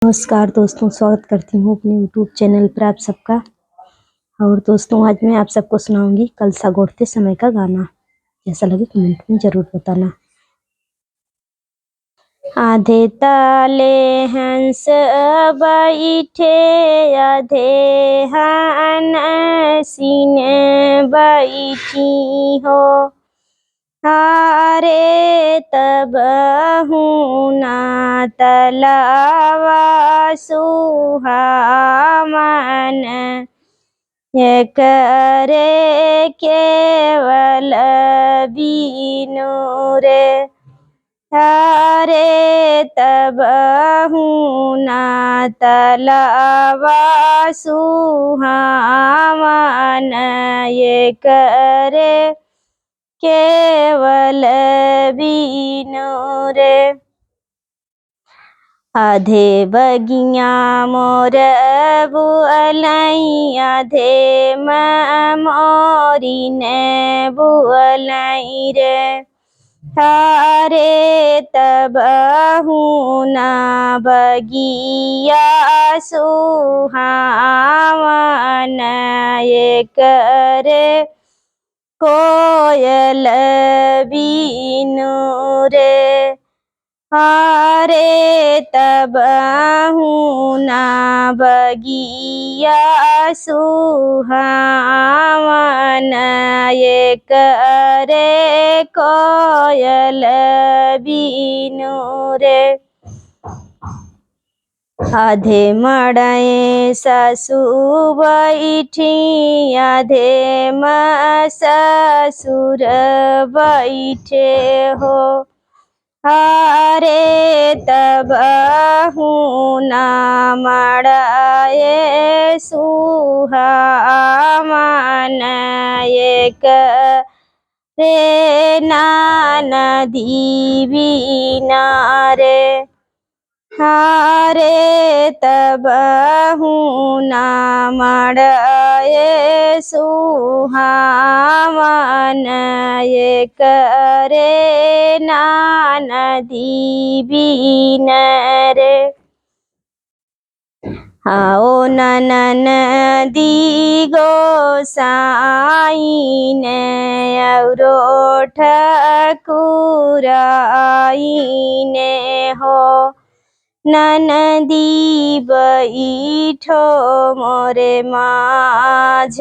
नमस्कार दोस्तों, स्वागत करती हूँ अपने यूट्यूब चैनल पर आप सबका। और दोस्तों, आज मैं आप सबको सुनाऊंगी कलसा गोड़ते समय का गाना। कैसा लगे कमेंट में ज़रूर बताना। आधे ताले हंस बैठे, आधे हंसिन बैठी हो। हारे तब ना तलावा सुहामन, ये करे केवल बीनु रे। हारे तब ना तलावा सुहामन, ये करे केवल बीनु रे। आधे बगिया मोर बुअलई, आधे मोरी ने बुअलई रे। हारे तब ना बगिया सुहावन, ये करे कोयल बीनु रे। हारे तब ना बगिया सुहावन, ये करे कोयल बीनु रे। आधे मड़ाए सासू बैठी, आधे ससुर बैठे हो। हारे तब ना मड़ाए सुहामन, ये करे नदी बीना रे। हारे तब ना मड़ाए सुहामन, ये करे नदी बीन रे। आओ नदी गोसाई ने औरो ठकुराई ने हो। नदी बैठो मोरे माझ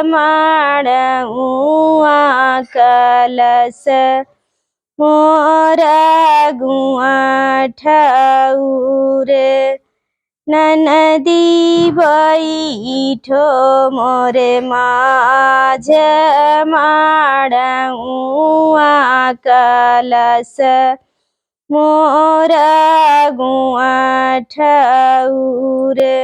मड़उआ, कलश मोरा गुआ ठउरे। नदी बैठो मोरे माझ मड़उआ, कलश मोरा गुआ ठउरे।